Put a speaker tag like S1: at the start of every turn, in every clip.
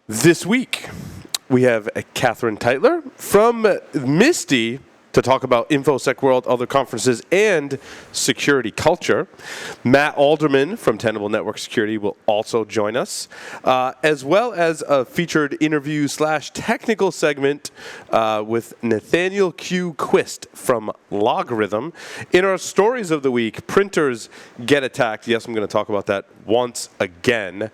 S1: This week, we have Katherine Teitler from MISTI to talk about InfoSec World, other conferences, and security culture. Matt Alderman from Tenable Network Security will also join us, as well as a featured interview / technical segment with Nathaniel Q. Quist from Logarithm. In our stories of the week, printers get attacked. Yes, I'm going to talk about that once again.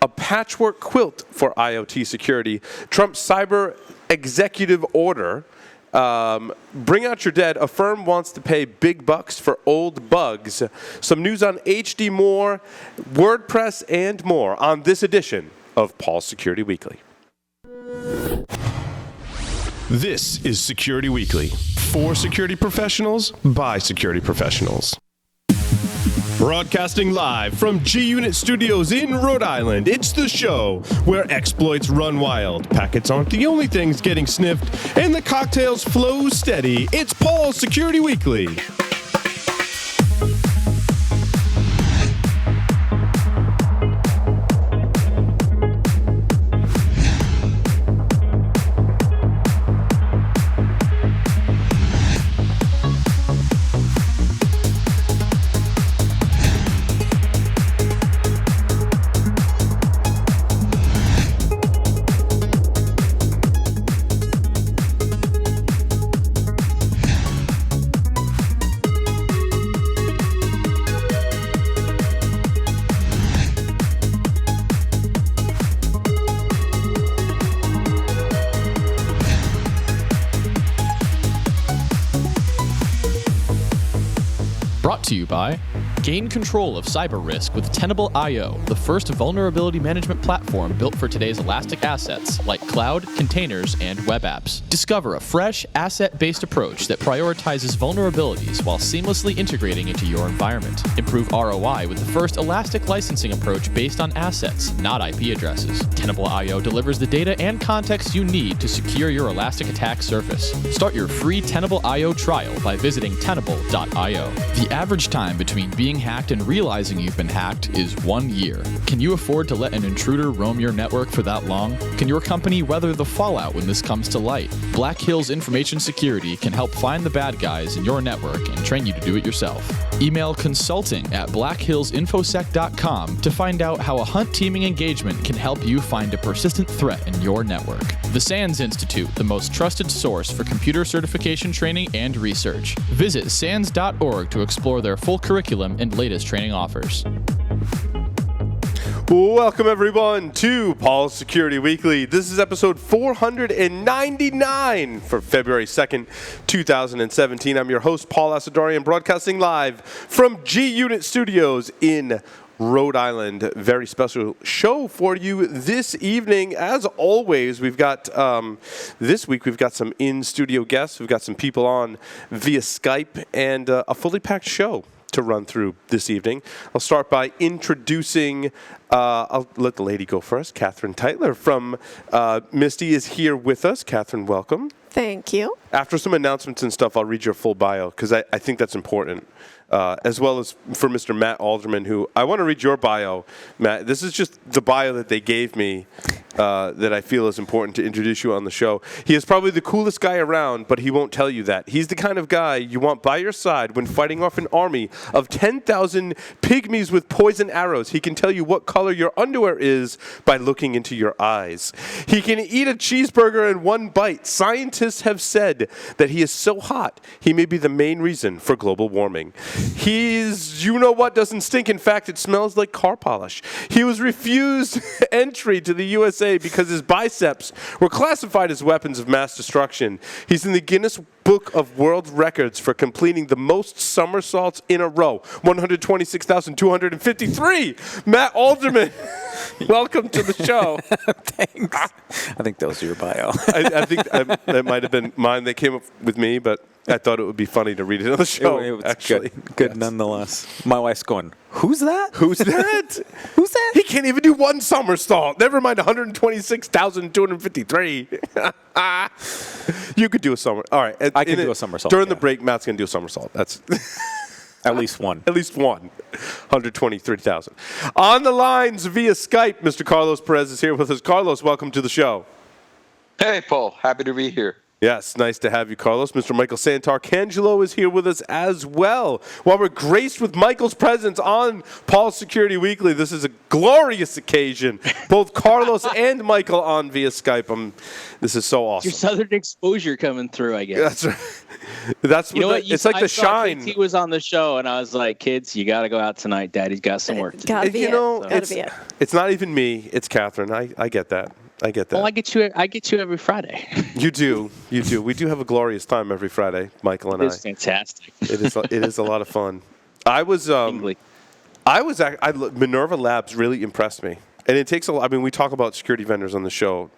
S1: A patchwork quilt for IoT security. Trump's cyber executive order. Bring out your dead. A firm wants to pay big bucks for old bugs. Some news on HD More, WordPress, and more on this edition of Paul's Security Weekly. This is Security Weekly. For security professionals, by security professionals. Broadcasting live from G-Unit Studios in Rhode Island, it's the show where exploits run wild, packets aren't the only things getting sniffed, and the cocktails flow steady. It's Paul's Security Weekly.
S2: Brought to you by Gain control of cyber risk with Tenable.io, the first vulnerability management platform built for today's elastic assets like cloud, containers, and web apps. Discover a fresh, asset-based approach that prioritizes vulnerabilities while seamlessly integrating into your environment. Improve ROI with the first elastic licensing approach based on assets, not IP addresses. Tenable.io delivers the data and context you need to secure your elastic attack surface. Start your free Tenable.io trial by visiting Tenable.io. The average time between being hacked and realizing you've been hacked is 1 year. Can you afford to let an intruder roam your network for that long? Can your company weather the fallout when this comes to light? Black Hills Information Security can help find the bad guys in your network and train you to do it yourself. Email consulting@blackhillsinfosec.com to find out how a hunt teaming engagement can help you find a persistent threat in your network. The SANS Institute, the most trusted source for computer certification training and research. Visit sans.org to explore their full curriculum and latest training offers.
S1: Welcome, everyone, to Paul's Security Weekly. This is episode 499 for February 2nd, 2017. I'm your host, Paul Asadorian, broadcasting live from G-Unit Studios in Rhode Island. Very special show for you this evening. As always, we've got, this week, we've got some in-studio guests. We've got some people on via Skype and a fully packed show to run through this evening. I'll start by introducing, I'll let the lady go first. Katherine Teitler from MISTI is here with us. Katherine, welcome.
S3: Thank you.
S1: After some announcements and stuff, I'll read your full bio because I think that's important. As well as for Mr. Matt Alderman, who I want to read your bio, Matt. This is just the bio that they gave me that I feel is important to introduce you on the show. He is probably the coolest guy around, but he won't tell you that. He's the kind of guy you want by your side when fighting off an army of 10,000 pygmies with poison arrows. He can tell you what color your underwear is by looking into your eyes. He can eat a cheeseburger in one bite. Scientists have said that he is so hot, he may be the main reason for global warming. He's, you know what, doesn't stink. In fact, it smells like car polish. He was refused entry to the USA because his biceps were classified as weapons of mass destruction. He's in the Guinness Book of World Records for completing the most somersaults in a row, 126,253. Matt Alderman, welcome to the show.
S4: Thanks. I think that was your bio.
S1: I think that might have been mine that came up with me, but I thought it would be funny to read it on the show.
S4: It was
S1: actually.
S4: Good yes. Nonetheless. My wife's going, who's that?
S1: Who's that?
S4: Who's that?
S1: He can't even do one somersault. Never mind 126,253. You could do a somersault. All right.
S4: I can do a somersault.
S1: During the break, Matt's going to do a somersault. That's
S4: At least one.
S1: At least one. 123,000. On the lines via Skype, Mr. Carlos Perez is here with us. Carlos, welcome to the show.
S3: Hey, Paul. Happy to be here.
S1: Yes, nice to have you, Carlos. Mr. Michael Santarcangelo is here with us as well. While we're graced with Michael's presence on Paul's Security Weekly, this is a glorious occasion. Both Carlos and Michael on via Skype. This is so awesome.
S5: Your Southern exposure coming through, I guess.
S1: That's right. That's
S5: You know what?
S1: it's like
S5: I
S1: the
S5: saw
S1: shine.
S5: KT was on the show, and I was like, "Kids, you got to go out tonight. Daddy's got some work to do."
S6: Gotta be
S1: You know,
S6: it. Gotta be it.
S1: it's not even me. It's Catherine. I get that. I get that.
S5: Well, I get you every Friday.
S1: You do. You do. We do have a glorious time every Friday, Michael and I.
S5: It's fantastic.
S1: It is a lot of fun. I was Minerva Labs really impressed me, and it takes a lot. I mean, we talk about security vendors on the show,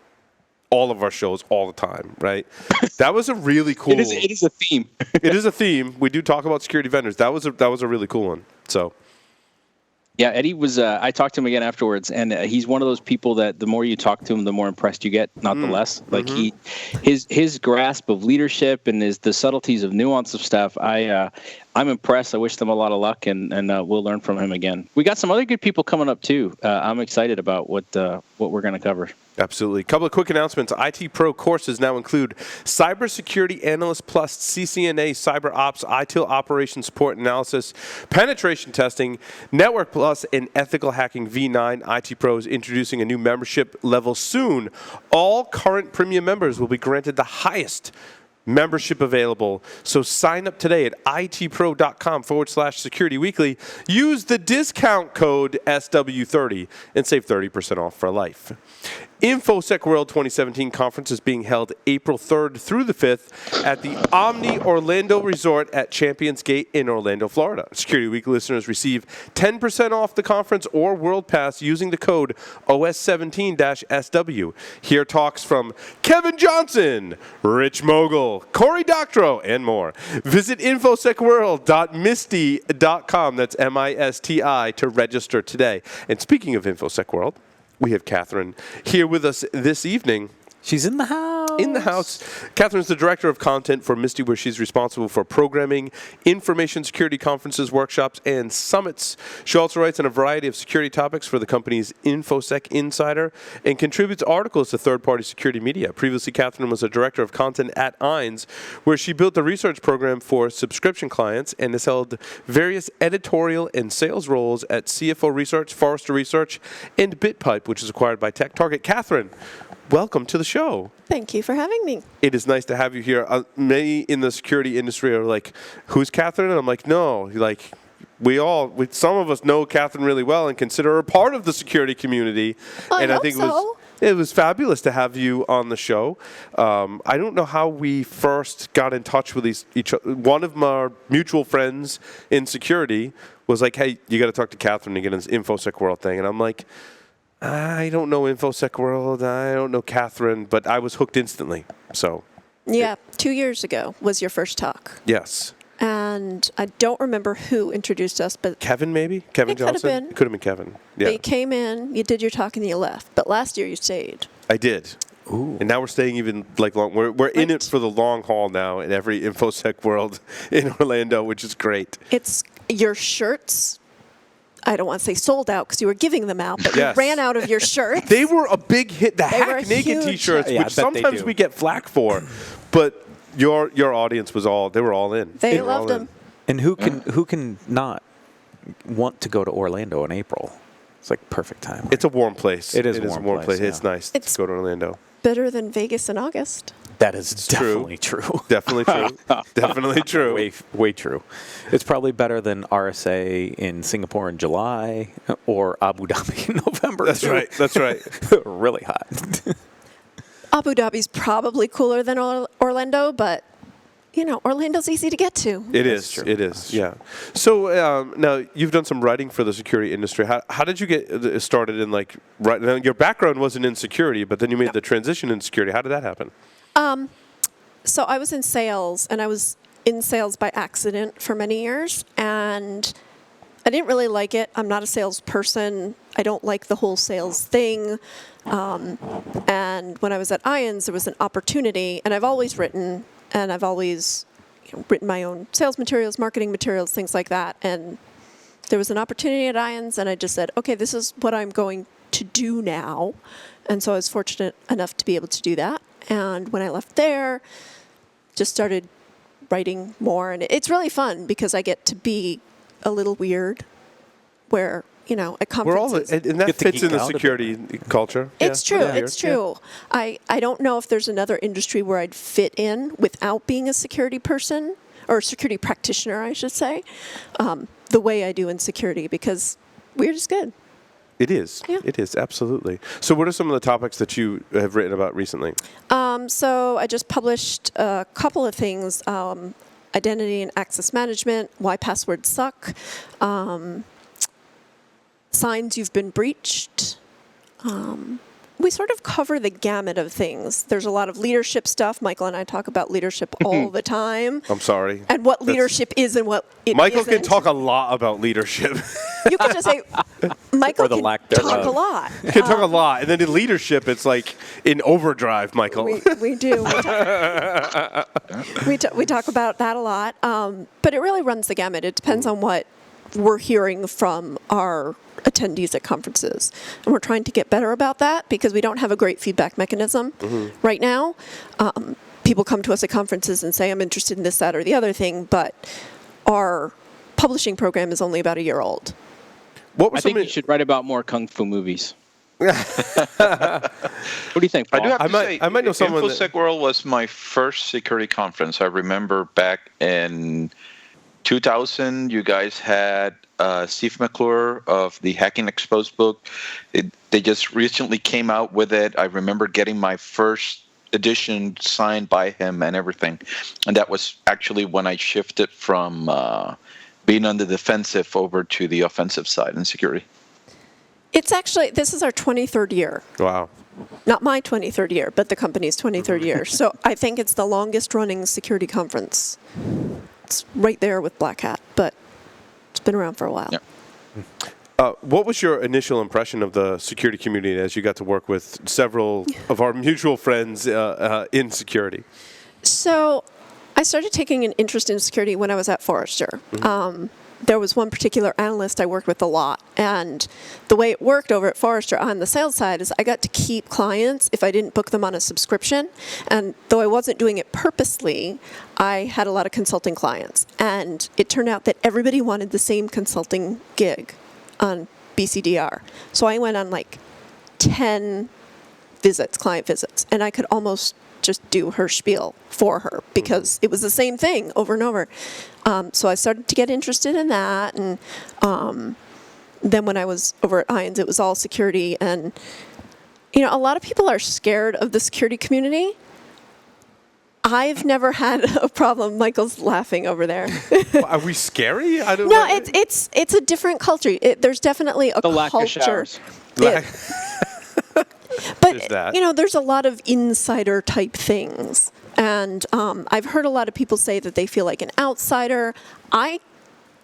S1: all of our shows, all the time, right? That was a really cool.
S5: It is a theme.
S1: It is a theme. We do talk about security vendors. That was a really cool one. So.
S5: Yeah, Eddie was. I talked to him again afterwards, and he's one of those people that the more you talk to him, the more impressed you get, not the less. Like his grasp of leadership and the subtleties of nuance of stuff. I'm impressed. I wish them a lot of luck, and we'll learn from him again. We got some other good people coming up too. I'm excited about what we're going to cover.
S1: Absolutely. A couple of quick announcements. IT Pro courses now include Cybersecurity Analyst Plus, CCNA, Cyber Ops, ITIL Operation Support Analysis, Penetration Testing, Network Plus, and Ethical Hacking V9. IT Pro is introducing a new membership level soon. All current premium members will be granted the highest membership available. So sign up today at itpro.com/Security Weekly. Use the discount code SW30 and save 30% off for life. InfoSec World 2017 conference is being held April 3rd through the 5th at the Omni Orlando Resort at Champions Gate in Orlando, Florida. Security Week listeners receive 10% off the conference or World Pass using the code OS17-SW. Hear talks from Kevin Johnson, Rich Mogul, Corey Doctorow, and more. Visit infosecworld.misty.com, that's MISTI, to register today. And speaking of InfoSec World, we have Catherine here with us this evening.
S4: She's in the house.
S1: In the house. Catherine's the director of content for MISTI, where she's responsible for programming, information security conferences, workshops, and summits. She also writes on a variety of security topics for the company's InfoSec Insider and contributes articles to third-party security media. Previously, Catherine was a director of content at INS, where she built the research program for subscription clients and has held various editorial and sales roles at CFO Research, Forrester Research, and BitPipe, which is acquired by TechTarget. Catherine, welcome to the show.
S6: Thank you for having me.
S1: It is nice to have you here. Many in the security industry are like, "Who's Catherine?" And I'm like, "No, like some of us know Catherine really well and consider her part of the security community."
S6: I
S1: and
S6: hope
S1: I think
S6: so.
S1: it was fabulous to have you on the show. I don't know how we first got in touch with each other. One of my mutual friends in security was like, "Hey, you got to talk to Catherine to get this InfoSec World thing," and I'm like, I don't know InfoSec World. I don't know Catherine, but I was hooked instantly. So,
S6: Yeah, 2 years ago was your first talk.
S1: yes.
S6: And I don't remember who introduced us, but
S1: Kevin, maybe? Kevin
S6: It could have
S1: Johnson?
S6: been.
S1: It could have been Kevin. Yeah,
S6: you came in, you did your talk, and you left. But last year you stayed.
S1: I did.
S4: Ooh.
S1: And now we're staying even like long. We're in it
S6: Right.
S1: for the long haul now in every InfoSec World in Orlando, which is great.
S6: It's your shirts. I don't want to say sold out because you were giving them out, but
S1: Yes.
S6: you ran out of your shirts.
S1: They were a big hit. The
S6: They were
S1: Hack Naked
S6: huge.
S1: T-shirts,
S4: Yeah, I
S1: which
S4: bet they
S1: sometimes
S4: do.
S1: we get flack for, but your audience was all. They were all in.
S6: They
S1: were all
S6: loved
S1: in.
S6: them.
S4: And who can not want to go to Orlando in April? It's like perfect time.
S1: It's a warm place.
S4: It is
S1: a
S4: a
S1: warm
S4: warm
S1: place.
S4: place,
S1: It's
S4: yeah.
S1: nice
S6: It's-
S1: to go to Orlando.
S6: Better than Vegas in August.
S4: That is
S1: true.
S4: definitely true.
S1: Definitely true. Definitely true.
S4: Way true. It's probably better than RSA in Singapore in July or Abu Dhabi in November.
S1: That's
S4: too.
S1: right. That's right.
S4: Really hot.
S6: Abu Dhabi's probably cooler than Orlando, but, Orlando's easy to get to.
S1: It
S4: That's
S1: is.
S4: true.
S1: It is. Yeah. So now you've done some writing for the security industry. How did you get started in now your background wasn't in security, but then you made the transition in security. How did that happen?
S6: So I was in sales, and I was in sales by accident for many years, and I didn't really like it. I'm not a salesperson. I don't like the whole sales thing. And when I was at IANS, there was an opportunity, and I've always written, and I've always written my own sales materials, marketing materials, things like that. And there was an opportunity at IONS, and I just said, okay, this is what I'm going to do now. And so I was fortunate enough to be able to do that. And when I left there, just started writing more. And it's really fun because I get to be a little weird where, at conferences.
S1: And that
S4: Get to
S1: fits in
S4: geek
S1: the
S4: out a bit.
S1: security culture.
S6: It's
S1: Yeah,
S6: true.
S1: weird.
S6: It's true. I don't know if there's another industry where I'd fit in without being a security person or security practitioner, I should say, the way I do in security, because weird is good.
S1: It is.
S6: Yeah.
S1: It is, absolutely. So what are some of the topics that you have written about recently?
S6: So I just published a couple of things, identity and access management, why passwords suck, signs you've been breached. We sort of cover the gamut of things. There's a lot of leadership stuff. Michael and I talk about leadership all the time.
S1: I'm sorry.
S6: And what leadership is and what it
S1: Michael
S6: isn't.
S1: can talk a lot about leadership.
S6: You can just say, Michael
S4: Or the
S6: can
S4: lack
S6: talk
S4: thereof.
S6: a lot.
S1: He can talk a lot. And then in leadership, it's like in overdrive, Michael.
S6: We do. We talk about that a lot. But it really runs the gamut. It depends on what we're hearing from our attendees at conferences. And we're trying to get better about that because we don't have a great feedback mechanism right now. People come to us at conferences and say, I'm interested in this, that, or the other thing, but our publishing program is only about a year old.
S1: What were
S5: I
S1: some
S5: think
S1: of-
S5: you should write about more kung fu movies. What do you think,
S3: I
S5: Paul?
S3: do have to
S1: I
S3: say,
S1: might know someone that-
S3: InfoSec World was my first security conference. I remember back in 2000, you guys had Steve McClure of the Hacking Exposed book. They just recently came out with it. I remember getting my first edition signed by him and everything. And that was actually when I shifted from being on the defensive over to the offensive side in security.
S6: It's actually, this is our 23rd year.
S1: Wow.
S6: Not my 23rd year, but the company's 23rd year. So I think it's the longest running security conference. It's right there with Black Hat, but it's been around for a while.
S3: Yeah.
S1: What was your initial impression of the security community as you got to work with several of our mutual friends in security?
S6: So I started taking an interest in security when I was at Forrester. There was one particular analyst I worked with a lot, and the way it worked over at Forrester on the sales side is I got to keep clients if I didn't book them on a subscription. And though I wasn't doing it purposely, I had a lot of consulting clients. And it turned out that everybody wanted the same consulting gig on BCDR. So I went on like 10 visits, client visits, and I could almost just do her spiel for her because it was the same thing over and over. So I started to get interested in that. And then when I was over at IONS, it was all security. And, a lot of people are scared of the security community. I've never had a problem. Michael's laughing over there.
S1: Are we scary? I don't
S6: No,
S1: know.
S6: it's a different culture. There's definitely a
S5: The lack of
S6: culture.
S5: showers.
S6: Yeah.
S1: There's
S6: But,
S1: that.
S6: there's a lot of insider type things. And I've heard a lot of people say that they feel like an outsider. I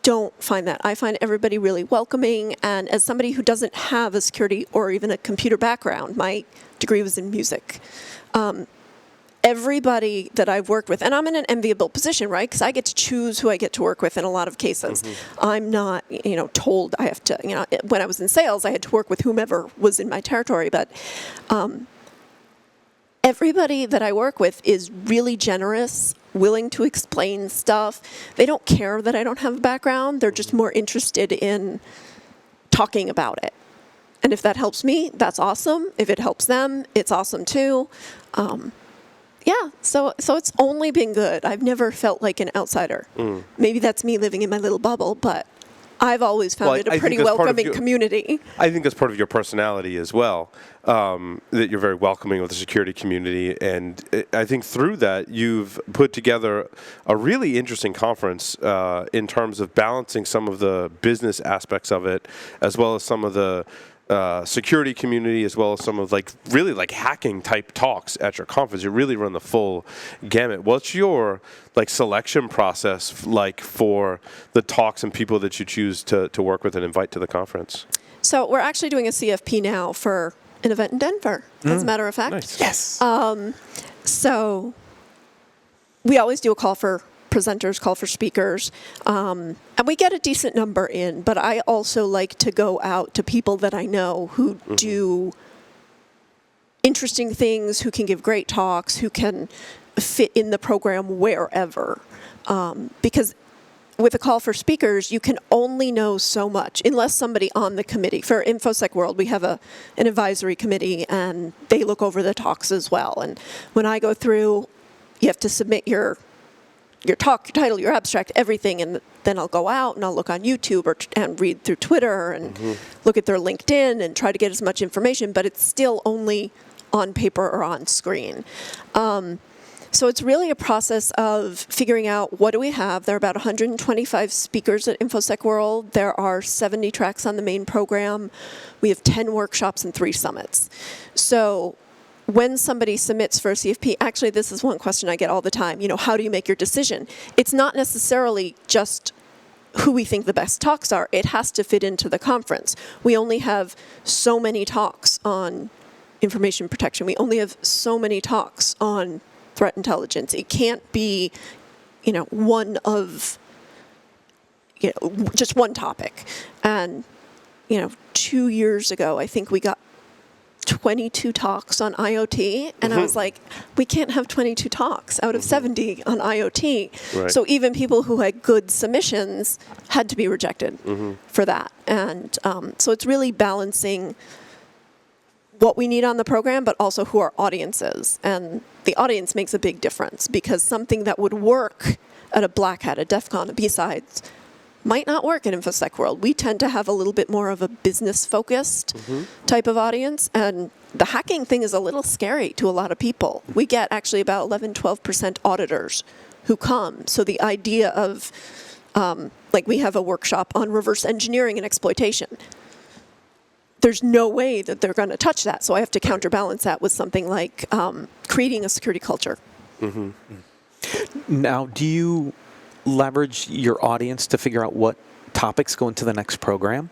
S6: don't find that. I find everybody really welcoming. And as somebody who doesn't have a security or even a computer background, my degree was in music. Everybody that I've worked with, and I'm in an enviable position, right? Because I get to choose who I get to work with in a lot of cases. I'm not, told I have to, when I was in sales, I had to work with whomever was in my territory. But everybody that I work with is really generous, willing to explain stuff. They don't care that I don't have a background. They're just more interested in talking about it. And if that helps me, that's awesome. If it helps them, it's awesome too. Yeah, so it's only been good. I've never felt like an outsider. Maybe that's me living in my little bubble, but I've always found it a pretty welcoming community.
S1: I think that's part of your personality as well, that you're very welcoming of the security community. And I think through that, you've put together a really interesting conference in terms of balancing some of the business aspects of it, as well as some of the security community, as well as some of really hacking type talks at your conference. You really run the full gamut. What's your selection process like for the talks and people that you choose to work with and invite to the conference?
S6: So we're actually doing a CFP now for an event in Denver, as a matter of fact.
S1: Nice.
S4: Yes.
S6: So we always do a call for presenters, call for speakers, and we get a decent number in. But I also like to go out to people that I know who do interesting things, who can give great talks, who can fit in the program wherever. Because with a call for speakers, you can only know so much unless somebody on the committee. For InfoSec World, we have an advisory committee, and they look over the talks as well. And when I go through, you have to submit your talk, your title, your abstract, everything, and then I'll go out and I'll look on YouTube and read through Twitter and look at their LinkedIn and try to get as much information, but it's still only on paper or on screen. So it's really a process of figuring out what do we have. There are about 125 speakers at InfoSec World. There are 70 tracks on the main program. We have 10 workshops and 3 summits. So when somebody submits for a CFP, actually this is one question I get all the time, how do you make your decision? It's not necessarily just who we think the best talks are. It has to fit into the conference. We only have so many talks on information protection. We only have so many talks on threat intelligence. It can't be, just one topic. And, 2 years ago, I think we got 22 talks on IoT, and I was like, we can't have 22 talks out of 70 on IoT.
S1: Right.
S6: So even people who had good submissions had to be rejected for that. And so it's really balancing what we need on the program, but also who our audience is. And the audience makes a big difference, because something that would work at a Black Hat, a DEF CON, a B-Sides, might not work at InfoSec World. We tend to have a little bit more of a business-focused type of audience, and the hacking thing is a little scary to a lot of people. We get actually about 11-12% auditors who come. So the idea of, we have a workshop on reverse engineering and exploitation. There's no way that they're going to touch that. So I have to counterbalance that with something like creating a security culture.
S4: Now, do you leverage your audience to figure out what topics go into the next program?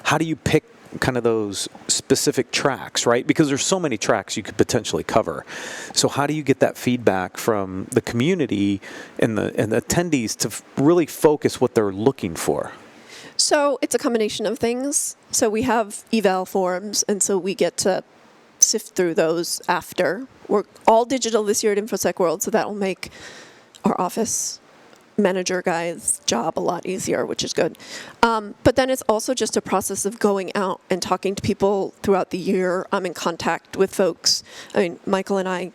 S4: How do you pick kind of those specific tracks, right? Because there's so many tracks you could potentially cover. So how do you get that feedback from the community and the attendees to really focus what they're looking for?
S6: So it's a combination of things. So we have eval forums, and so we get to sift through those after. We're all digital this year at InfoSec World, so that will make our office manager guy's job a lot easier, which is good. But then it's also just a process of going out and talking to people throughout the year. I'm in contact with folks. I mean, Michael and I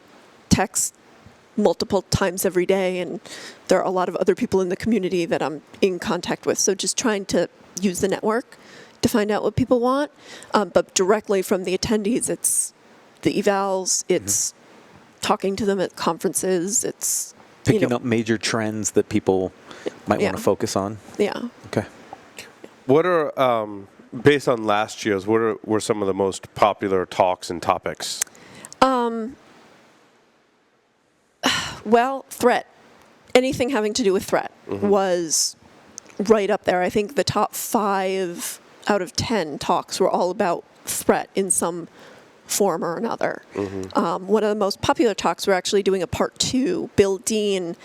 S6: text multiple times every day, and there are a lot of other people in the community that I'm in contact with. So just trying to use the network to find out what people want. But directly from the attendees, it's the evals, it's talking to them at conferences, it's
S4: picking up major trends that people might want to focus on.
S6: Yeah.
S4: Okay.
S1: What are, based on last year's, what were some of the most popular talks and topics?
S6: Well, threat. Anything having to do with threat was right up there. I think the top 5 out of 10 talks were all about threat in some form or another. One of the most popular talks, we're actually doing a part 2. Bill Dean,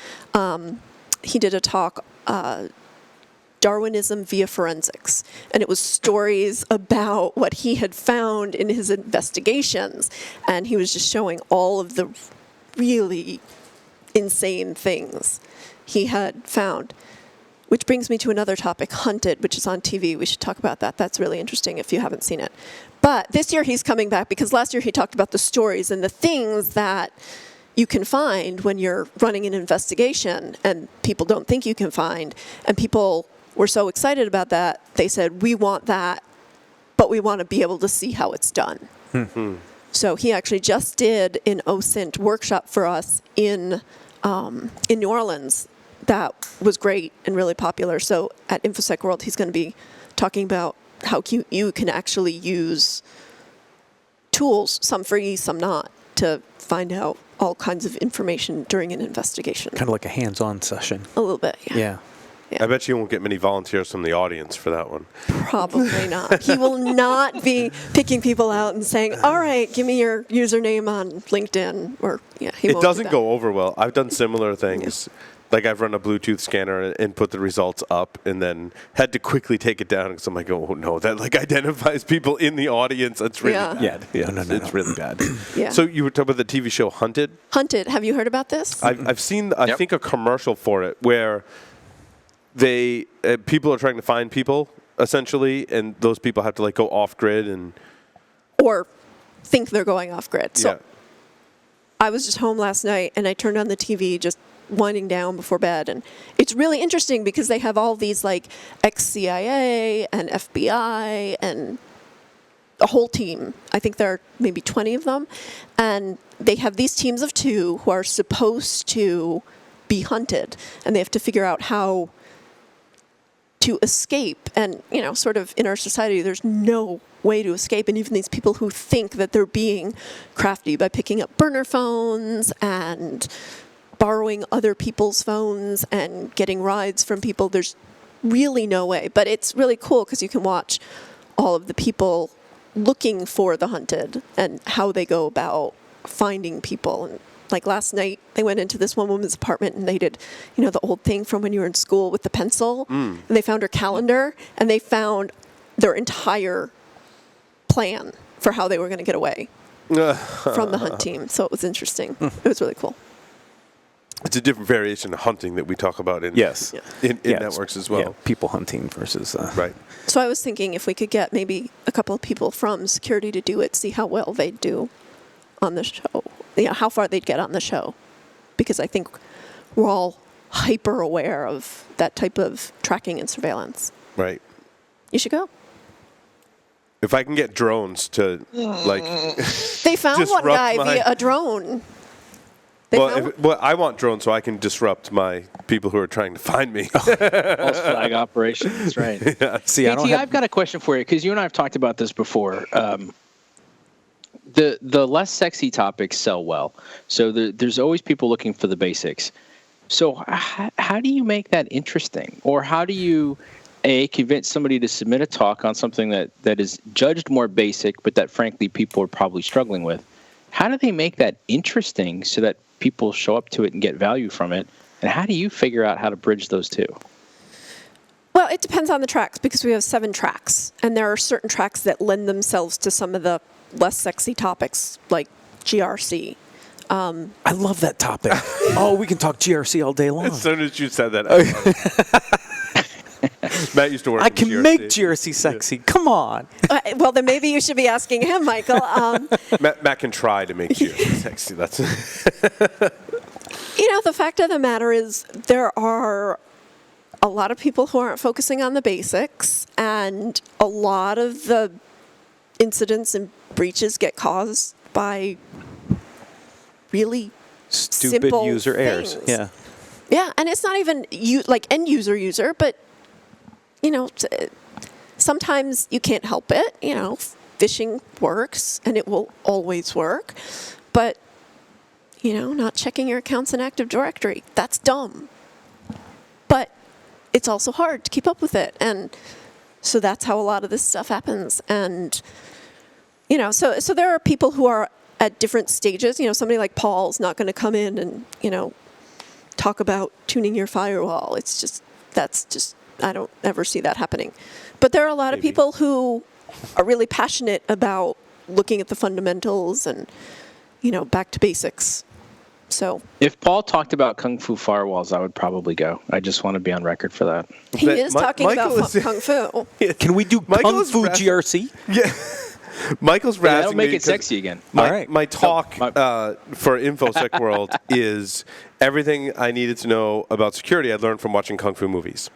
S6: he did a talk, Darwinism via Forensics. And it was stories about what he had found in his investigations. And he was just showing all of the really insane things he had found. Which brings me to another topic, Hunted, which is on TV. We should talk about that. That's really interesting if you haven't seen it. But this year he's coming back because last year he talked about the stories and the things that you can find when you're running an investigation and people don't think you can find. And people were so excited about that, they said, we want that, but we want to be able to see how it's done. So he actually just did an OSINT workshop for us in New Orleans. That was great and really popular. So at InfoSec World, he's going to be talking about how you can actually use tools, some free, some not, to find out all kinds of information during an investigation.
S4: Kind of like a hands-on session.
S6: A little bit, yeah.
S1: I bet you won't get many volunteers from the audience for that one.
S6: Probably not. He will not be picking people out and saying, all right, give me your username on LinkedIn. Or He
S1: It
S6: won't
S1: doesn't
S6: do that.
S1: go over well. I've done similar things. Like I've run a Bluetooth scanner and put the results up, and then had to quickly take it down because I'm like, oh no, that like identifies people in the audience. It's really bad. It's really bad.
S6: Yeah.
S1: So you were talking about the TV show Hunted.
S6: Hunted. Have you heard about this?
S1: I've seen I think a commercial for it where they people are trying to find people essentially, and those people have to like go off grid and
S6: or think they're going off grid. So
S1: yeah.
S6: I was just home last night and I turned on the TV just winding down before bed, and it's really interesting because they have all these like ex-CIA and FBI and a whole team. I think there are maybe 20 of them, and they have these teams of 2 who are supposed to be hunted, and they have to figure out how to escape. And sort of in our society there's no way to escape, and even these people who think that they're being crafty by picking up burner phones and borrowing other people's phones and getting rides from people, there's really no way. But it's really cool because you can watch all of the people looking for the hunted and how they go about finding people. And like last night, they went into this one woman's apartment and they did, the old thing from when you were in school with the pencil. And they found her calendar, and they found their entire plan for how they were going to get away from the hunt team. So it was interesting. It was really cool.
S1: It's a different variation of hunting that we talk about in networks as well.
S4: Yeah, people hunting versus
S1: right.
S6: So I was thinking if we could get maybe a couple of people from security to do it, see how well they'd do on the show. How far they'd get on the show, because I think we're all hyper aware of that type of tracking and surveillance.
S1: Right.
S6: You should go.
S1: If I can get drones to like,
S6: they found one guy
S1: my...
S6: via a drone.
S1: Well, I want drones so I can disrupt my people who are trying to find me.
S5: False flag operation. That's right.
S1: Yeah.
S4: See,
S5: I've got a question for you, because you and I have talked about this before. The less sexy topics sell well, so there's always people looking for the basics. So how do you make that interesting, or how do you convince somebody to submit a talk on something that is judged more basic, but that frankly people are probably struggling with? How do they make that interesting so that people show up to it and get value from it? And how do you figure out how to bridge those two?
S6: Well, it depends on the tracks, because we have 7 tracks, and there are certain tracks that lend themselves to some of the less sexy topics, like GRC.
S4: I love that topic. We can talk GRC all day long.
S1: As soon as you said that, Matt used to work.
S4: I can make GRC sexy. Yeah. Come on.
S6: Well, then maybe you should be asking him, Michael.
S1: Matt can try to make GRC sexy. That's.
S6: The fact of the matter is there are a lot of people who aren't focusing on the basics, and a lot of the incidents and breaches get caused by really
S4: stupid
S6: simple
S4: user errors.
S6: Things. Yeah, and it's not even like end user, but sometimes you can't help it. Phishing works, and it will always work, but not checking your accounts in Active Directory, that's dumb. But it's also hard to keep up with it, and so that's how a lot of this stuff happens. And so there are people who are at different stages. Somebody like Paul's not going to come in and talk about tuning your firewall. That's just I don't ever see that happening. But there are a lot of people who are really passionate about looking at the fundamentals and back to basics. So
S5: if Paul talked about Kung Fu firewalls, I would probably go. I just want to be on record for that.
S6: He is talking about Kung Fu.
S4: Can we do Kung Fu GRC?
S1: Yeah. Michael's razzing
S5: that'll make
S1: me
S5: it sexy again.
S1: My talk for InfoSec World is everything I needed to know about security I learned from watching Kung Fu movies.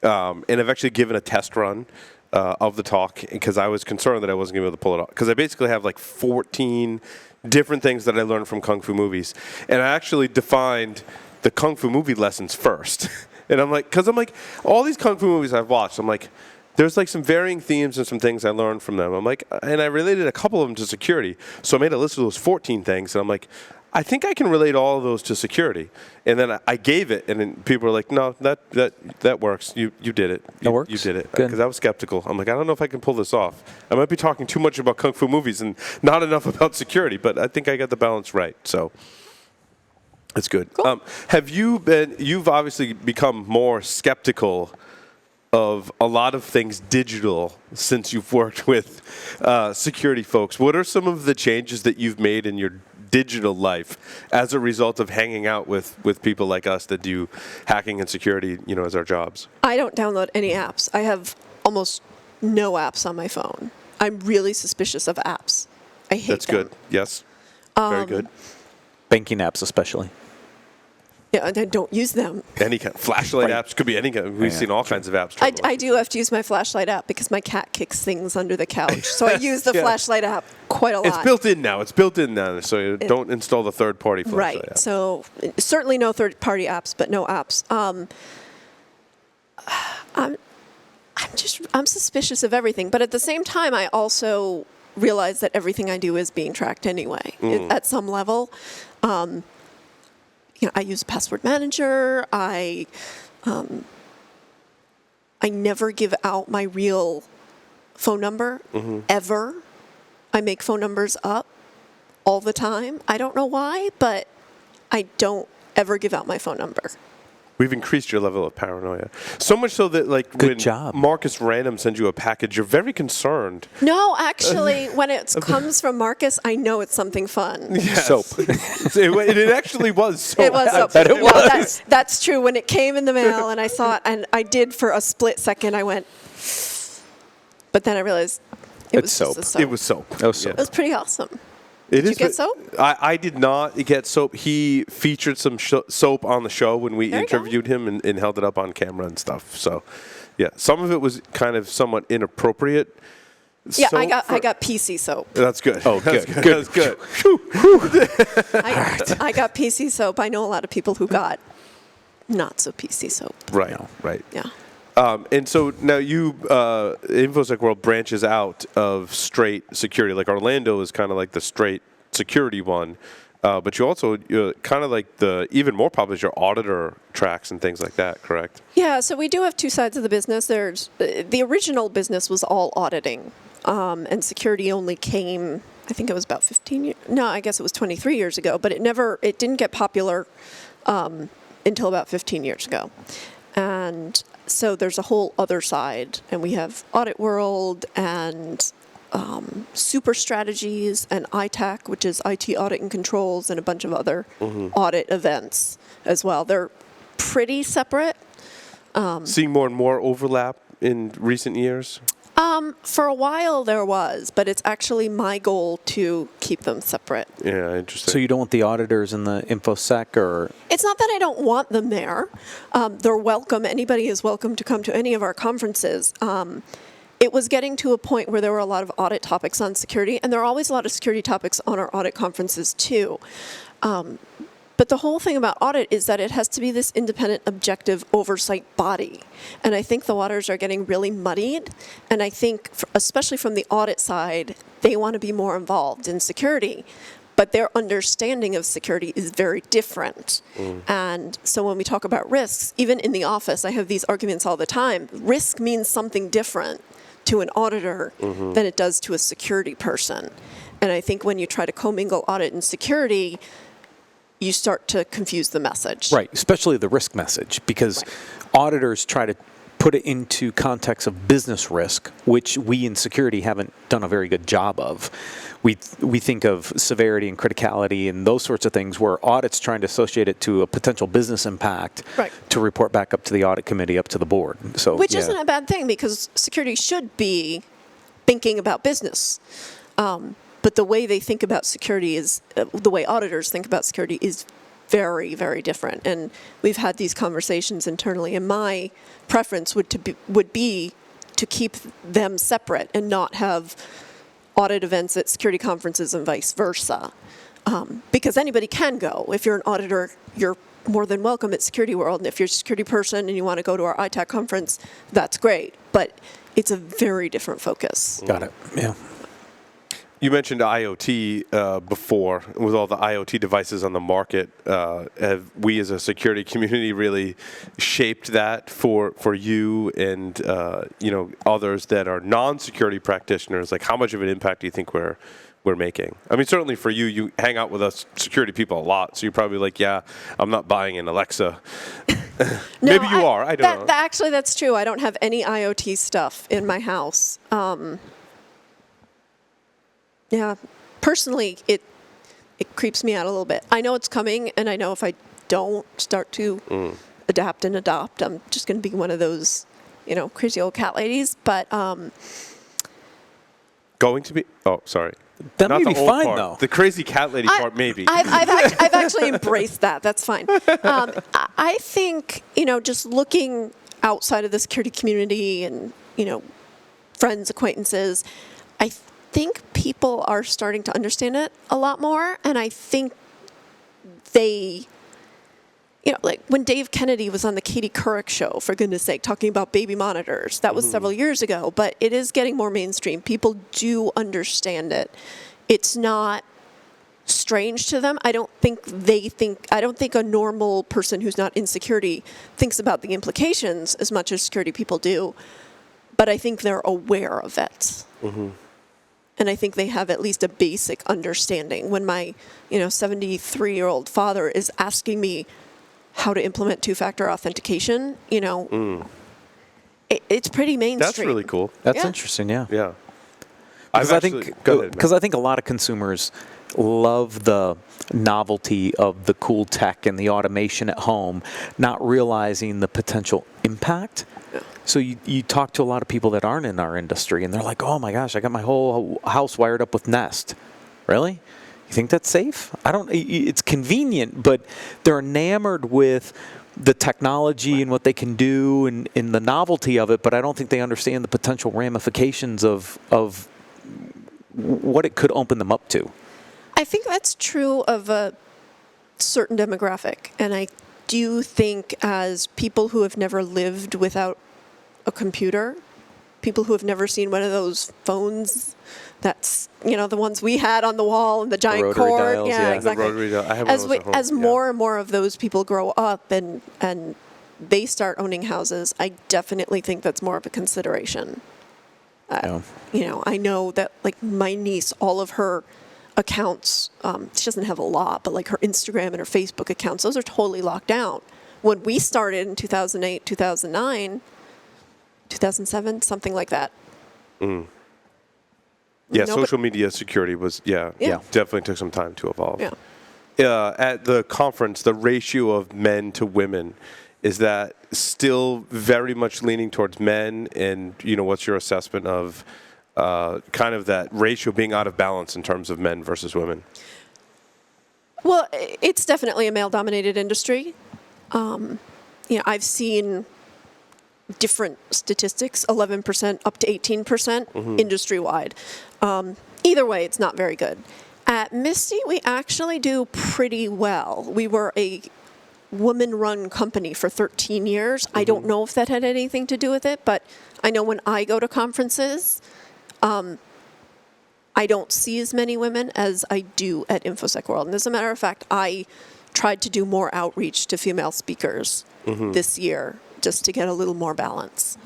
S1: And I've actually given a test run of the talk because I was concerned that I wasn't going to be able to pull it off. Because I basically have like 14 different things that I learned from Kung Fu movies. And I actually defined the Kung Fu movie lessons first. And I'm like, all these Kung Fu movies I've watched, I'm like, there's like some varying themes and some things I learned from them. I'm like, and I related a couple of them to security. So I made a list of those 14 things, and I'm like, I think I can relate all of those to security. And then I gave it, and then people were like, no, that works. You did it.
S4: That works?
S1: You did it.
S4: Good.
S1: Because I was skeptical. I'm like, I don't know if I can pull this off. I might be talking too much about Kung Fu movies and not enough about security, but I think I got the balance right. So That's good.
S6: Cool.
S1: You've obviously become more skeptical of a lot of things digital since you've worked with security folks. What are some of the changes that you've made in your digital life as a result of hanging out with people like us that do hacking and security, as our jobs?
S6: I don't download any apps. I have almost no apps on my phone. I'm really suspicious of apps. I hate
S1: That's
S6: them.
S1: good. Yes. Very good.
S4: Banking apps especially.
S6: Yeah, and I don't use them.
S1: Any kind flashlight apps could be any kind. We've seen all kinds of apps.
S6: I do have to use my flashlight app because my cat kicks things under the couch. So I use the
S1: Yeah.
S6: flashlight app quite a lot.
S1: It's built in now. So you don't install the third-party flashlight
S6: Right.
S1: app.
S6: So certainly no third-party apps, but no apps. I'm suspicious of everything, but at the same time, I also realize that everything I do is being tracked anyway at some level. I use a password manager. I never give out my real phone number ever. I make phone numbers up all the time. I don't know why, but I don't ever give out my phone number.
S1: We've increased your level of paranoia. So much so that, when
S4: job.
S1: Marcus Random sends you a package, you're very concerned.
S6: No, actually, when it comes from Marcus, I know it's something fun.
S1: Yes.
S4: Soap.
S1: it actually was soap.
S6: It was soap.
S4: bet it
S6: No,
S4: was.
S6: that's true. When it came in the mail, and I thought, and I did for a split second, I went, but then I realized it was
S4: It's
S6: just
S4: soap.
S6: a soap.
S1: It was soap.
S4: Oh, soap.
S6: It was pretty awesome.
S1: Did
S6: you get soap?
S1: I did not get soap. He featured some soap on the show when we
S6: There you go.
S1: interviewed him and held it up on camera and stuff. So, yeah, some of it was kind of somewhat inappropriate.
S6: Yeah,
S1: soap
S6: I got PC soap.
S1: That's good.
S4: Oh,
S1: That's
S4: good.
S1: That's good.
S6: I got PC soap. I know a lot of people who got not so PC soap.
S1: Right. Right.
S6: Yeah.
S1: And so now InfoSec World branches out of straight security. Like Orlando is kind of like the straight security one, but you also kind of like even more popular is your auditor tracks and things like that, correct?
S6: Yeah, so we do have two sides of the business. There's the original business was all auditing, and security only came, I think it was about 15 years. No, I guess it was 23 years ago, but it didn't get popular until about 15 years ago. And so there's a whole other side, and we have Audit World and Super Strategies and ITAC, which is IT Audit and Controls, and a bunch of other audit events as well. They're pretty separate.
S1: Seeing more and more overlap in recent years?
S6: For a while there was, but it's actually my goal to keep them separate.
S1: Yeah, interesting.
S4: So you don't want the auditors in the InfoSec or?
S6: It's not that I don't want them there. They're welcome. Anybody is welcome to come to any of our conferences. It was getting to a point where there were a lot of audit topics on security, and there are always a lot of security topics on our audit conferences too. But the whole thing about audit is that it has to be this independent, objective oversight body. And I think the waters are getting really muddied. And I think, especially from the audit side, they want to be more involved in security. But their understanding of security is very different. And so when we talk about risks, even in the office, I have these arguments all the time. Risk means something different to an auditor than it does to a security person. And I think when you try to commingle audit and security, you start to confuse the message.
S4: Right, especially the risk message, because auditors try to put it into context of business risk, which we in security haven't done a very good job of. We think of severity and criticality and those sorts of things, where audit's trying to associate it to a potential business impact to report back up to the audit committee, up to the board. So,
S6: Which isn't a bad thing, because security should be thinking about business. But the way they think about security is, the way auditors think about security is very, very different. And we've had these conversations internally, and my preference would be to keep them separate and not have audit events at security conferences and vice versa. Because anybody can go. If you're an auditor, you're more than welcome at Security World. And if you're a security person and you want to go to our ITAC conference, that's great. But it's a very different focus.
S4: Got it, yeah.
S1: You mentioned IoT before. With all the IoT devices on the market, have we as a security community really shaped that for you and others that are non-security practitioners? Like, how much of an impact do you think we're we're making. I mean, certainly for you, you hang out with us security people a lot, so you're probably like, yeah, I'm not buying an Alexa. Maybe you are. I don't know.
S6: Actually, that's true. I don't have any IoT stuff in my house. Yeah, personally, it creeps me out a little bit. I know it's coming, and I know if I don't start to adapt and adopt, I'm just going to be one of those, crazy old cat ladies. But
S1: going to be? Oh, sorry.
S4: That
S1: Not
S4: may
S1: the
S4: be
S1: old
S4: fine,
S1: part.
S4: though.
S1: The crazy cat lady part, maybe.
S6: I've actually embraced that. That's fine. I think, just looking outside of the security community and, friends, acquaintances, I think people are starting to understand it a lot more. And I think they, like when Dave Kennedy was on the Katie Couric show, for goodness sake, talking about baby monitors, that was several years ago, but it is getting more mainstream. People do understand it. It's not strange to them. I don't think a normal person who's not in security thinks about the implications as much as security people do, but I think they're aware of it. And I think they have at least a basic understanding. When my, 73-year-old father is asking me how to implement two-factor authentication, it's pretty mainstream.
S1: That's really cool.
S4: That's interesting, yeah.
S1: Yeah.
S4: Because I think a lot of consumers love the novelty of the cool tech and the automation at home, not realizing the potential impact. So you talk to a lot of people that aren't in our industry, and they're like, oh my gosh, I got my whole house wired up with Nest. Really? You think that's safe? It's convenient, but they're enamored with the technology and what they can do and the novelty of it, but I don't think they understand the potential ramifications of what it could open them up to.
S6: I think that's true of a certain demographic, and I do think as people who have never lived without a computer, people who have never seen one of those phones that's, the ones we had on the wall and the giant
S4: rotary
S6: cord.
S4: dials,
S6: Yeah,
S4: yeah.
S6: exactly.
S1: The rotary dial. I have one of those at home.
S6: As more and more of those people grow up and they start owning houses, I definitely think that's more of a consideration. I know that, like, my niece, all of her accounts, she doesn't have a lot, but like her Instagram and her Facebook accounts, those are totally locked down. When we started in 2008, 2009, 2007, something like that.
S1: Yeah, social media security was, definitely took some time to evolve.
S6: Yeah.
S1: At the conference, the ratio of men to women, is that still very much leaning towards men? And, what's your assessment of kind of that ratio being out of balance in terms of men versus women?
S6: Well, it's definitely a male-dominated industry. I've seen different statistics, 11% up to 18% industry-wide. Either way, it's not very good. At MISTI, we actually do pretty well. We were a woman-run company for 13 years. I don't know if that had anything to do with it, but I know when I go to conferences, I don't see as many women as I do at InfoSec World. And as a matter of fact, I tried to do more outreach to female speakers this year just to get a little more balance.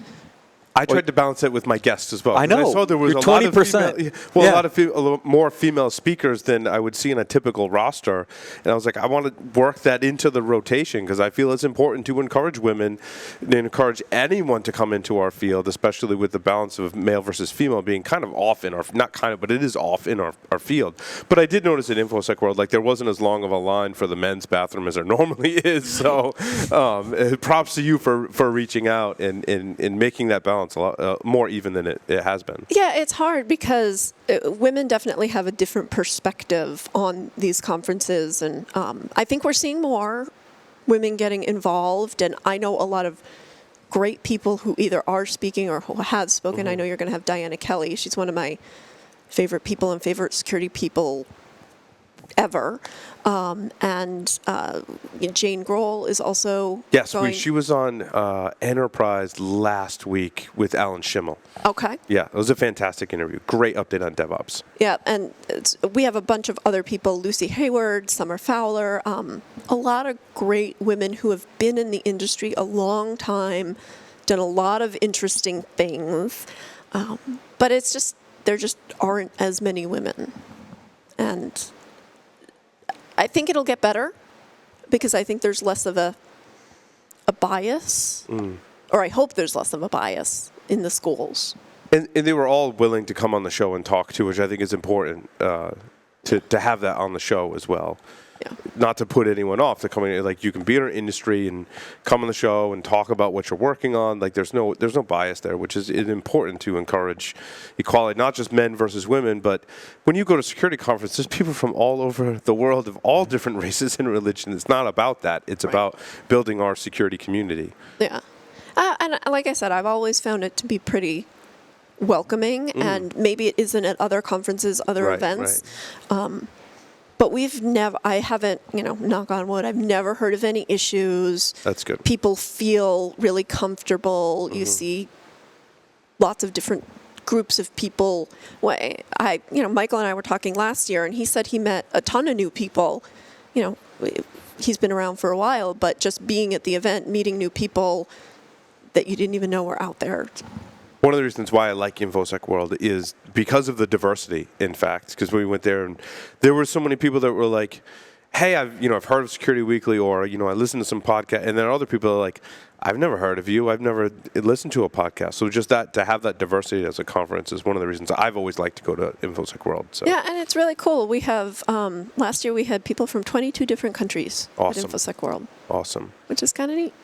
S1: I tried to balance it with my guests as well.
S4: I know.
S1: I saw there was
S4: You're
S1: a lot
S4: 20%.
S1: of a lot more female speakers than I would see in a typical roster. And I was like, I want to work that into the rotation because I feel it's important to encourage women and encourage anyone to come into our field, especially with the balance of male versus female being kind of off in our, not kind of, but it is off in our field. But I did notice at InfoSec World, like there wasn't as long of a line for the men's bathroom as there normally is. So props to you for reaching out and making that balance a lot more even than it has been.
S6: Yeah, it's hard because women definitely have a different perspective on these conferences, and I think we're seeing more women getting involved, and I know a lot of great people who either are speaking or who have spoken. I know you're going to have Diana Kelly. She's one of my favorite people and favorite security people ever. And Jane Grohl is also going.
S1: She was on Enterprise last week with Alan Schimmel.
S6: Okay.
S1: Yeah, it was a fantastic interview. Great update on DevOps.
S6: Yeah, and we have a bunch of other people, Lucy Hayward, Summer Fowler, a lot of great women who have been in the industry a long time, done a lot of interesting things, but it's just, there just aren't as many women. And I think it'll get better because I think there's less of a bias, or I hope there's less of a bias in the schools.
S1: And they were all willing to come on the show and talk too, which I think is important to have that on the show as well.
S6: Yeah.
S1: Not to put anyone off to coming, like you can be in our industry and come on the show and talk about what you're working on. Like there's no bias there, which is important to encourage equality, not just men versus women, but when you go to security conferences, there's people from all over the world of all different races and religions. It's not about that. It's about building our security community.
S6: Yeah. And like I said, I've always found it to be pretty welcoming, and maybe it isn't at other conferences, other events. Right. But I haven't, knock on wood, I've never heard of any issues.
S1: That's good.
S6: People feel really comfortable. You see lots of different groups of people. Michael and I were talking last year, and he said he met a ton of new people. He's been around for a while, but just being at the event, meeting new people that you didn't even know were out there.
S1: One of the reasons why I like InfoSec World is because of the diversity, in fact, because we went there and there were so many people that were like, hey, I've heard of Security Weekly, or, I listened to some podcast, and then other people are like, I've never heard of you. I've never listened to a podcast. So just that, to have that diversity as a conference is one of the reasons I've always liked to go to InfoSec World. So.
S6: Yeah, and it's really cool. We have, last year we had people from 22 different countries at InfoSec World.
S1: Awesome.
S6: Which is kind of neat.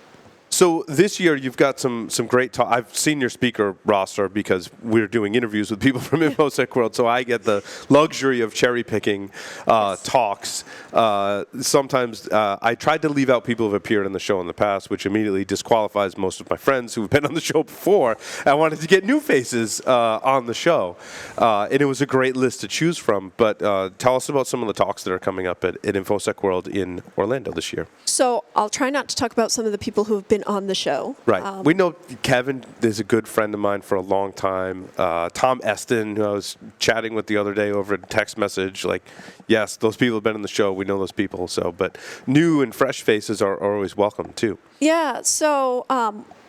S1: So this year you've got some great talk. I've seen your speaker roster because we're doing interviews with people from InfoSec World, so I get the luxury of cherry picking talks. Sometimes I tried to leave out people who've appeared on the show in the past, which immediately disqualifies most of my friends who've been on the show before. I wanted to get new faces on the show, and it was a great list to choose from. But tell us about some of the talks that are coming up at InfoSec World in Orlando this year.
S6: So I'll try not to talk about some of the people who have been on the show.
S1: Right. We know Kevin is a good friend of mine for a long time. Tom Eston, who I was chatting with the other day over a text message, yes, those people have been on the show. We know those people. So, but new and fresh faces are always welcome too. Yeah.
S6: So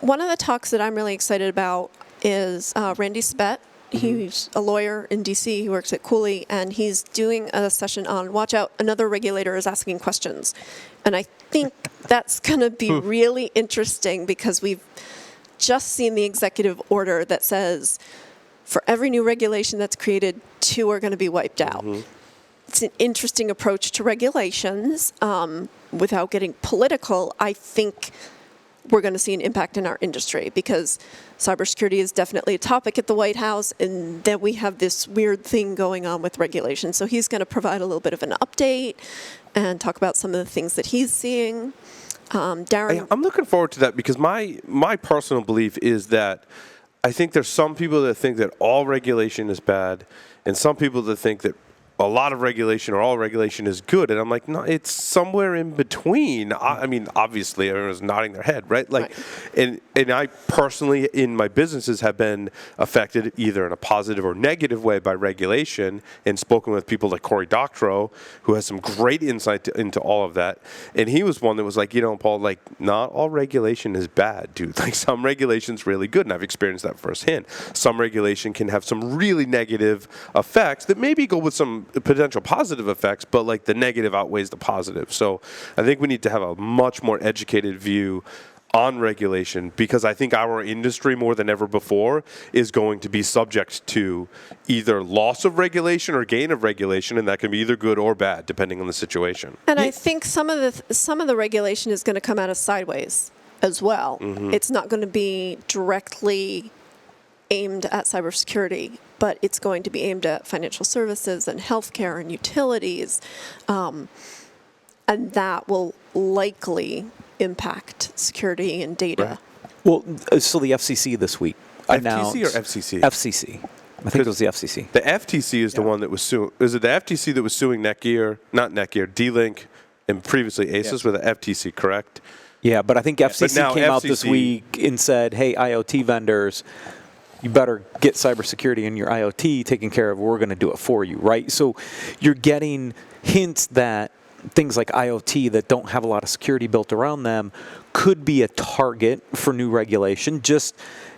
S6: one of the talks that I'm really excited about is Randy Spett. He's a lawyer in D.C. He works at Cooley, and he's doing a session on watch out, another regulator is asking questions. And I think that's going to be really interesting because we've just seen the executive order that says for every new regulation that's created, 2 are going to be wiped out. It's an interesting approach to regulations. Without getting political, I think we're going to see an impact in our industry because cybersecurity is definitely a topic at the White House, and then we have this weird thing going on with regulation. So he's going to provide a little bit of an update and talk about some of the things that he's seeing. Darren,
S1: I'm looking forward to that because my personal belief is that I think there's some people that think that all regulation is bad, and some people that think that a lot of regulation or all regulation is good. And I'm like, no, it's somewhere in between. I mean, obviously, everyone's nodding their head, right? And I personally, in my businesses, have been affected either in a positive or negative way by regulation, and spoken with people like Cory Doctorow, who has some great insight into all of that. And he was one that was like, Paul, not all regulation is bad, dude. Some regulation's really good, and I've experienced that firsthand. Some regulation can have some really negative effects that maybe go with some potential positive effects, but the negative outweighs the positive. So I think we need to have a much more educated view on regulation because I think our industry more than ever before is going to be subject to either loss of regulation or gain of regulation, and that can be either good or bad depending on the situation.
S6: And I think some of the regulation is going to come out of sideways as well. It's not going to be directly aimed at cybersecurity, but it's going to be aimed at financial services and healthcare and utilities, and that will likely impact security and data.
S1: Right.
S4: Well, so the FCC this week announced...
S1: FTC or FCC?
S4: FCC. I think it was the FCC.
S1: The FTC is the one that was suing. Is it the FTC that was suing Netgear, not Netgear, D-Link, and previously ASUS with the FTC, correct?
S4: Yeah, but I think FCC came out this week and said, hey, IoT vendors, you better get cybersecurity in your IoT taken care of. We're going to do it for you, right? So you're getting hints that things like IoT that don't have a lot of security built around them could be a target for new regulation. Just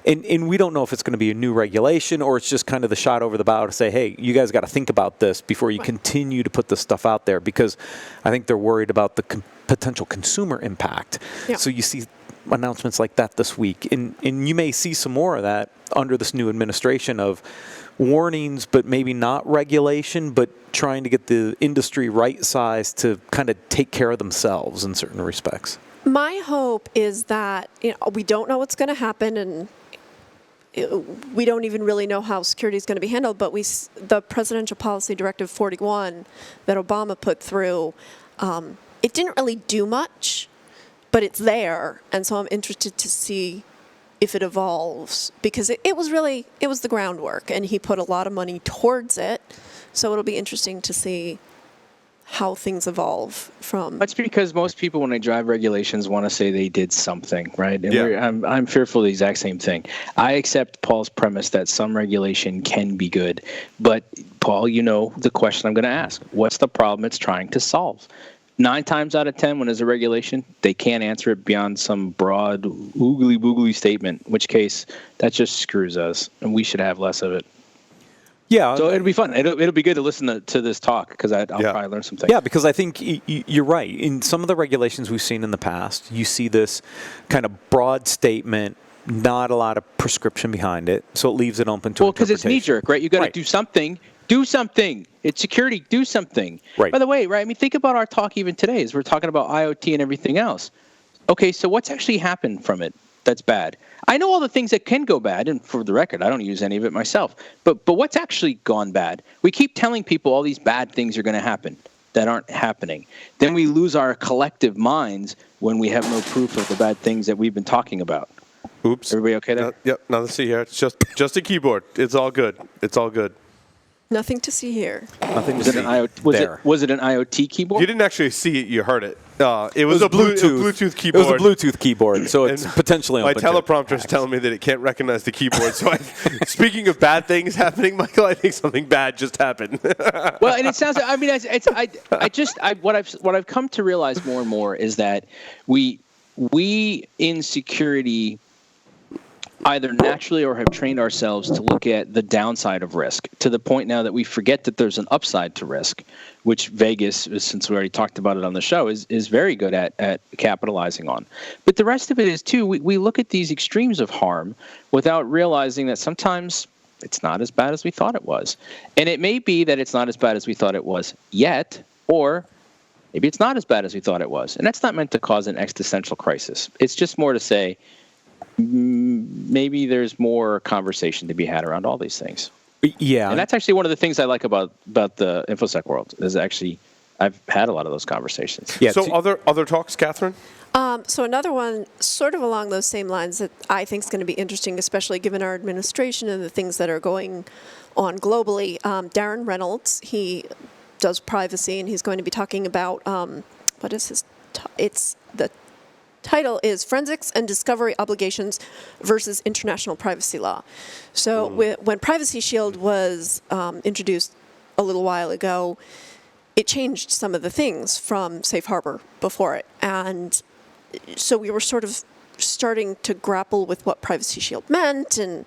S4: And we don't know if it's going to be a new regulation or it's just kind of the shot over the bow to say, hey, you guys got to think about this before you continue to put this stuff out there, because I think they're worried about the potential consumer impact.
S6: Yeah.
S4: So you see announcements like that this week. And you may see some more of that under this new administration of warnings, but maybe not regulation, but trying to get the industry right-sized to kind of take care of themselves in certain respects.
S6: My hope is that we don't know what's going to happen, and we don't even really know how security is going to be handled, but the Presidential Policy Directive 41 that Obama put through, it didn't really do much, but it's there, and so I'm interested to see if it evolves, because it was the groundwork, and he put a lot of money towards it, so it'll be interesting to see how things evolve from.
S5: That's because most people, when they drive regulations, want to say they did something, right? And
S1: Yeah.
S5: I'm fearful of the exact same thing. I accept Paul's premise that some regulation can be good, but Paul, the question I'm going to ask: what's the problem it's trying to solve? 9 times out of 10, when there's a regulation, they can't answer it beyond some broad, oogly boogly statement, in which case that just screws us, and we should have less of it.
S4: Yeah.
S5: So it'll be fun. It'll be good to listen to this talk, because I'll probably learn some things.
S4: Yeah, because I think you're right. In some of the regulations we've seen in the past, you see this kind of broad statement, not a lot of prescription behind it, so it leaves it open to
S5: Well, because
S4: interpretation.
S5: it's knee-jerk, right? You got to
S4: Right.
S5: do something. Do something. It's security. Do something.
S4: Right.
S5: By the way, right? I mean, think about our talk even today as we're talking about IoT and everything else. Okay, so what's actually happened from it that's bad? I know all the things that can go bad, and for the record, I don't use any of it myself. But what's actually gone bad? We keep telling people all these bad things are going to happen that aren't happening. Then we lose our collective minds when we have no proof of the bad things that we've been talking about.
S1: Oops.
S5: Everybody okay there?
S1: Yep. Now let's see here. It's just a keyboard. It's all good. It's all good.
S6: Nothing to see here.
S4: Nothing
S5: Was
S4: to
S5: it
S4: see
S5: an IoT? Was it an IoT keyboard?
S1: You didn't actually see it. You heard it. It was a Bluetooth
S4: It
S1: keyboard.
S4: was a Bluetooth keyboard, so it's
S1: And
S4: potentially
S1: my
S4: open to
S1: teleprompter's
S4: hacks.
S1: telling me that it can't recognize the keyboard. So, speaking of bad things happening, Michael, I think something bad just happened.
S5: Well, and it sounds. I mean, what I've come to realize more and more is that we in security either naturally or have trained ourselves to look at the downside of risk, to the point now that we forget that there's an upside to risk, which Vegas, since we already talked about it on the show, is very good at capitalizing on. But the rest of it is too, we look at these extremes of harm without realizing that sometimes it's not as bad as we thought it was. And it may be that it's not as bad as we thought it was yet, or maybe it's not as bad as we thought it was. And that's not meant to cause an existential crisis. It's just more to say, maybe there's more conversation to be had around all these things.
S4: Yeah.
S5: And that's actually one of the things I like about the InfoSec world, is actually I've had a lot of those conversations.
S4: Yeah,
S1: So other talks, Catherine?
S6: So another one sort of along those same lines that I think is going to be interesting, especially given our administration and the things that are going on globally. Darren Reynolds, he does privacy, and he's going to be talking about, what is his, it's the title is Forensics and Discovery Obligations versus International Privacy Law. So when Privacy Shield was introduced a little while ago, it changed some of the things from Safe Harbor before it. And so we were sort of starting to grapple with what Privacy Shield meant and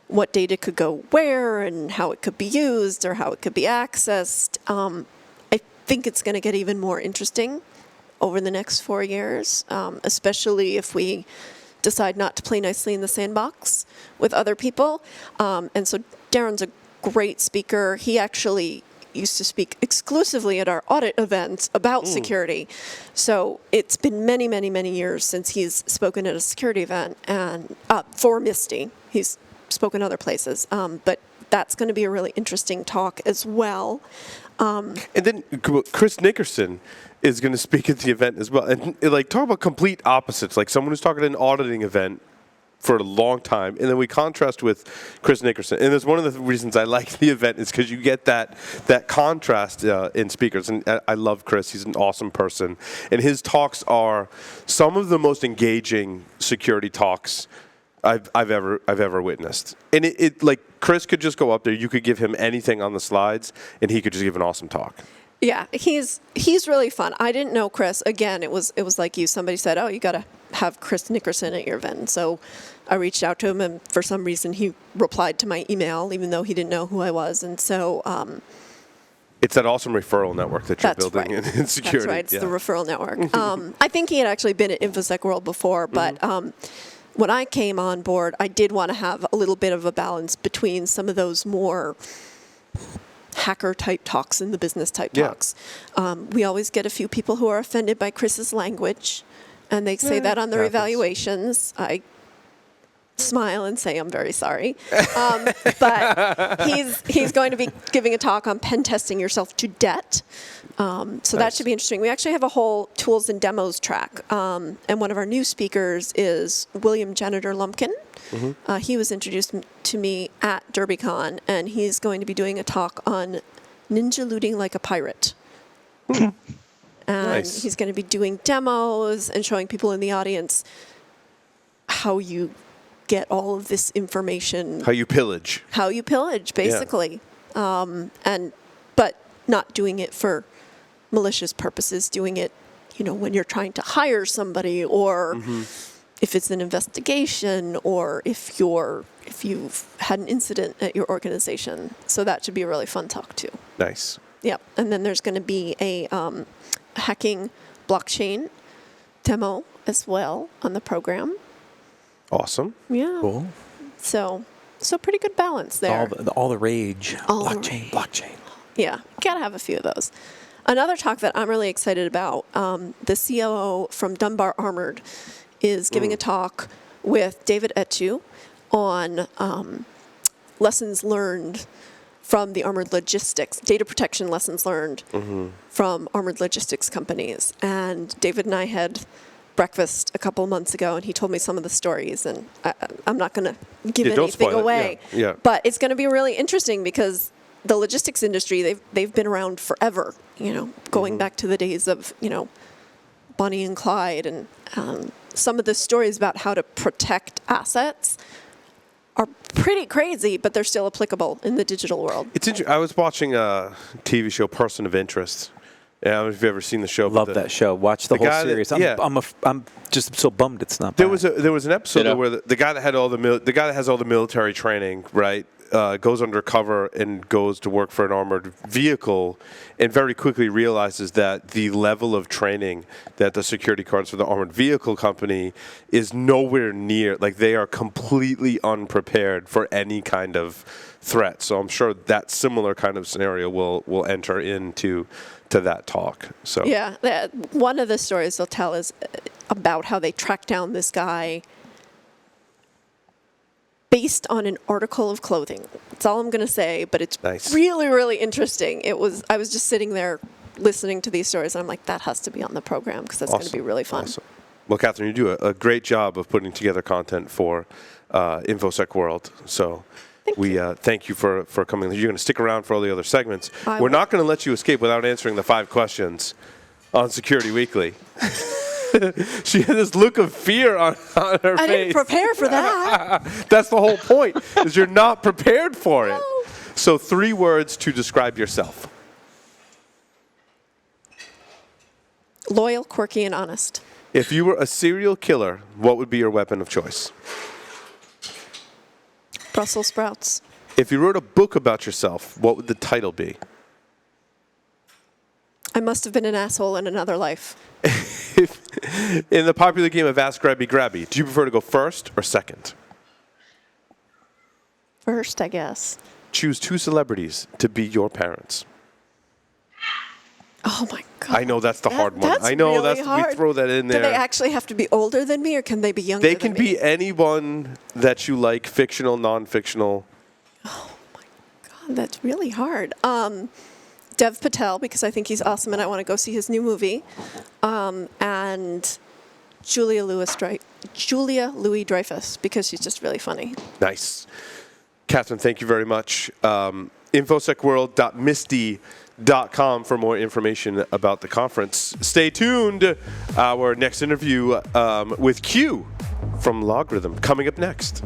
S6: what data could go where and how it could be used or how it could be accessed. I think it's going to get even more interesting over the next 4 years, especially if we decide not to play nicely in the sandbox with other people. And so Darren's a great speaker. He actually used to speak exclusively at our audit events about security. So it's been many, many, many years since he's spoken at a security event and for MISTI. He's spoken other places. But that's going to be a really interesting talk as well.
S1: And then Chris Nickerson is going to speak at the event as well. And talk about complete opposites, like someone who's talking at an auditing event for a long time, and then we contrast with Chris Nickerson. And that's one of the reasons I like the event, is because you get that contrast in speakers. And I love Chris. He's an awesome person. And his talks are some of the most engaging security talks I've ever witnessed. And it Chris could just go up there, you could give him anything on the slides, and he could just give an awesome talk.
S6: Yeah, he's really fun. I didn't know Chris. Again, it was like you. Somebody said, "Oh, you got to have Chris Nickerson at your event." So I reached out to him, and for some reason he replied to my email, even though he didn't know who I was. And so
S1: it's that awesome referral network that you're
S6: that's
S1: building
S6: right.
S1: in security.
S6: That's right. It's
S1: Yeah.
S6: the referral network. I think he had actually been at InfoSec World before, but when I came on board, I did want to have a little bit of a balance between some of those more hacker type talks and the business type talks. We always get a few people who are offended by Chris's language, and they say that on their evaluations. I smile and say I'm very sorry. But he's going to be giving a talk on pen testing yourself to debt. So that should be interesting. We actually have a whole tools and demos track. And one of our new speakers is William Janitor Lumpkin. He was introduced to me at DerbyCon, and he's going to be doing a talk on ninja looting like a pirate. And he's going to be doing demos and showing people in the audience how you get all of this information.
S1: How you pillage.
S6: How you pillage, basically. But not doing it for malicious purposes, doing it, when you're trying to hire somebody, or if it's an investigation, or if you've had an incident at your organization. So that should be a really fun talk too.
S1: Nice.
S6: Yep. And then there's going to be a hacking blockchain demo as well on the program.
S1: Awesome.
S6: Yeah.
S4: Cool.
S6: So pretty good balance there.
S4: All the rage.
S6: All the
S4: Blockchain.
S6: Yeah, gotta have a few of those. Another talk that I'm really excited about, the COO from Dunbar Armored is giving a talk with David Etu on lessons learned from the armored logistics, data protection lessons learned from armored logistics companies. And David and I had breakfast a couple months ago, and he told me some of the stories, and I'm not going to give
S1: don't
S6: anything
S1: spoil it.
S6: away.
S1: Yeah.
S6: But it's going to be really interesting because the logistics industry, they've been around forever, going back to the days of, Bonnie and Clyde, and some of the stories about how to protect assets are pretty crazy, but they're still applicable in the digital world.
S1: It's interesting. I was watching a TV show, Person of Interest. Yeah, I don't know if you've ever seen the show.
S4: Love that show. Watch the whole
S1: guy
S4: series. I'm just so bummed it's not.
S1: There was an episode where the guy that had the guy that has all the military training, right, goes undercover and goes to work for an armored vehicle, and very quickly realizes that the level of training that the security guards for the armored vehicle company is nowhere near. Like, they are completely unprepared for any kind of threat. So I'm sure that similar kind of scenario will enter into that talk. So
S6: yeah, one of the stories they'll tell is about how they tracked down this guy based on an article of clothing. That's all I'm going to say, but it's really, really interesting. I was just sitting there listening to these stories, and I'm like, that has to be on the program because that's going to be really fun.
S1: Awesome. Well, Katherine, you do a great job of putting together content for InfoSec World. So thank you for coming. You're going to stick around for all the other segments. We're not going to let you escape without answering the 5 questions on Security Weekly. She had this look of fear on her face.
S6: I didn't prepare for that.
S1: That's the whole point, is you're not prepared for it. So 3 words to describe yourself.
S6: Loyal, quirky, and honest.
S1: If you were a serial killer, what would be your weapon of choice?
S6: Brussels sprouts.
S1: If you wrote a book about yourself, what would the title be?
S6: I must have been an asshole in another life.
S1: In the popular game of Ask Grabby Grabby, do you prefer to go first or second?
S6: First, I guess.
S1: Choose 2 celebrities to be your parents.
S6: Oh my God.
S1: I know that's the hard one.
S6: That's
S1: I know
S6: really hard.
S1: We throw that in there.
S6: Do they actually have to be older than me, or can they be younger than me?
S1: They can be anyone that you like, fictional, non-fictional.
S6: Oh my God, that's really hard. Dev Patel, because I think he's awesome and I want to go see his new movie. And Julia Louis-Dreyfus, because she's just really funny.
S1: Nice. Katherine, thank you very much. infosecworld.misty.com for more information about the conference. Stay tuned. Our next interview with Q from Logarithm coming up next.